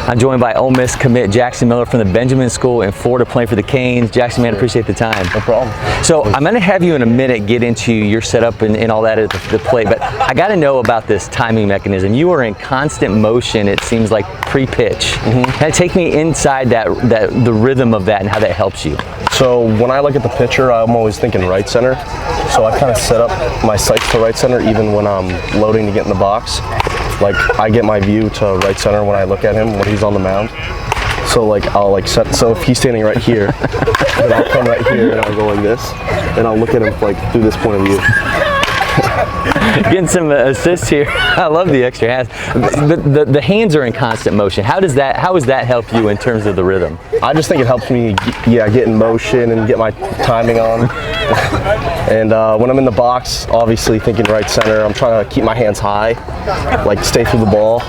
I'm joined by Ole Miss commit Jackson Miller from the Benjamin School in Florida, playing for the Canes. Jackson, man, appreciate the time. No problem. So I'm going to have you in a minute get into your setup and all that at the plate, but I got to know about this timing mechanism. You are in constant motion, it seems like, pre-pitch. Kind of take me inside the rhythm of that and how that helps you. So when I look at the pitcher, I'm always thinking right center. So I kind of set up my sights to right center even when I'm loading to get in the box. Like, I get my view to right center when I look at him when he's on the mound. So like, I'll like set, so if he's standing right here, then I'll come right here and I'll go like this, and I'll look at him like through this point of view. Getting some assists here. I love the extra hands. The hands are in constant motion. How does that help you in terms of the rhythm? I just think it helps me, get in motion and get my timing on. And when I'm in the box, obviously thinking right center, I'm trying to keep my hands high, like stay through the ball.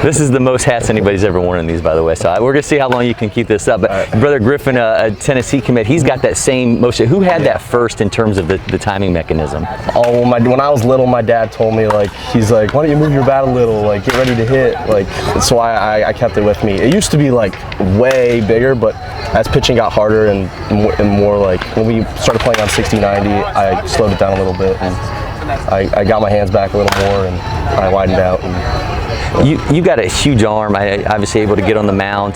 This is the most hats anybody's ever worn in these, by the way, so we're going to see how long you can keep this up. But Brother Griffin, a Tennessee commit, he's got that same motion. Who had that first in terms of the timing mechanism? Oh, when I was little, my dad told me, like, he's like, why don't you move your bat a little, like, get ready to hit, like, so I kept it with me. It used to be, like, way bigger, but as pitching got harder and more, like, when we started playing on 60-90, I slowed it down a little bit, and I got my hands back a little more, and I widened out. You got a huge arm, obviously able to get on the mound.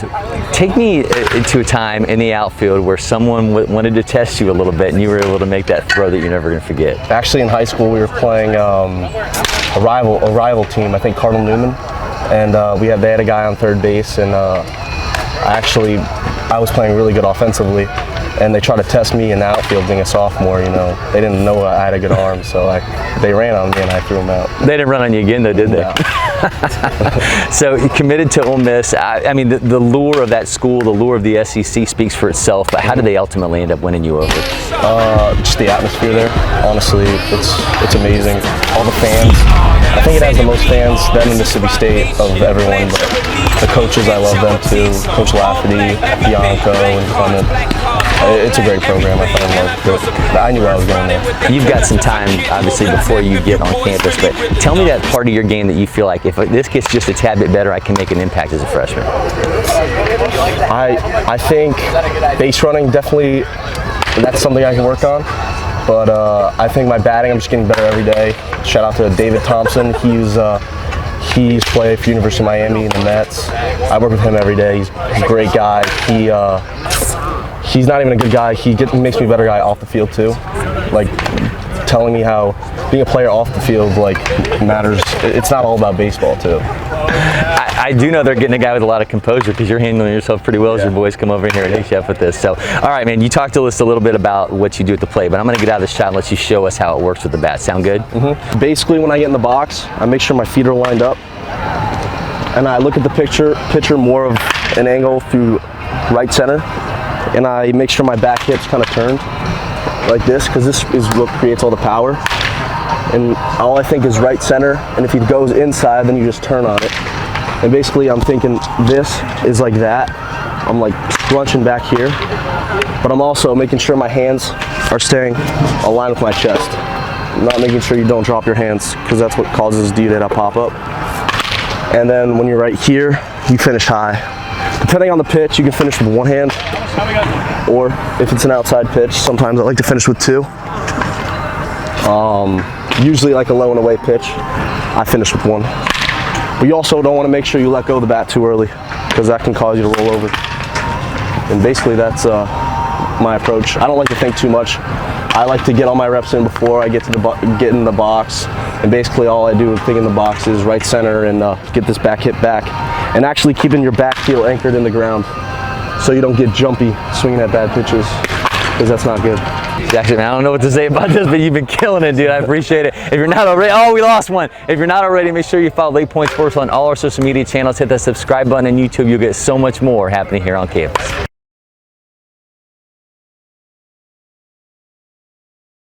Take me to a time in the outfield where someone wanted to test you a little bit and you were able to make that throw that you're never going to forget. Actually, in high school, we were playing a rival team, I think Cardinal Newman, and they had a guy on third base, and I was playing really good offensively, and they tried to test me in the outfield being a sophomore. They didn't know I had a good arm, so they ran on me and I threw them out. They didn't run on you again though, did they? No. So you committed to Ole Miss. I mean, the lure of that school, the lure of the SEC speaks for itself, but how did they ultimately end up winning you over? Just the atmosphere there, honestly, it's amazing. All the fans, I think it has the most fans than in Mississippi State of everyone, but the coaches, I love them too. Coach Lafferty, Bianco, and Clement. It's a great program. I fell in love with it. I knew I was going there. You've got some time, obviously, before you get on campus, but tell me that part of your game that you feel like if this gets just a tad bit better, I can make an impact as a freshman. I think base running, definitely, that's something I can work on. But I think my batting, I'm just getting better every day. Shout out to David Thompson. He's played for University of Miami in the Mets. I work with him every day. He's a great guy. He's not even a good guy. He makes me a better guy off the field too. Like, telling me how being a player off the field matters. It's not all about baseball too. I do know they're getting a guy with a lot of composure because you're handling yourself pretty well as your boys come over here and hit you up with this. So, all right, man, you talked to us a little bit about what you do at the plate, but I'm going to get out of the shot and let you show us how it works with the bat. Sound good? Basically, when I get in the box, I make sure my feet are lined up, and I look at the pitcher more of an angle through right center, and I make sure my back hip's kind of turned like this, because this is what creates all the power. And all I think is right center, and if he goes inside, then you just turn on it. And basically, I'm thinking this is like that. I'm like scrunching back here, but I'm also making sure my hands are staying aligned with my chest. Not making sure you don't drop your hands, because that's what causes you to pop up. And then when you're right here, you finish high. Depending on the pitch, you can finish with one hand, or if it's an outside pitch, sometimes I like to finish with two. Usually like a low and away pitch, I finish with one. But you also don't want to make sure you let go of the bat too early, because that can cause you to roll over. And basically that's my approach. I don't like to think too much. I like to get all my reps in before I get in the box. And basically all I do when thinking the box is right center and get this back hit back. And actually keeping your back heel anchored in the ground so you don't get jumpy swinging at bad pitches, because that's not good. Actually, man, I don't know what to say about this, but you've been killing it, dude. I appreciate it. If you're not already, oh, we lost one. If you're not already, make sure you follow LakePoint Sports on all our social media channels. Hit that subscribe button on YouTube. You'll get so much more happening here on campus.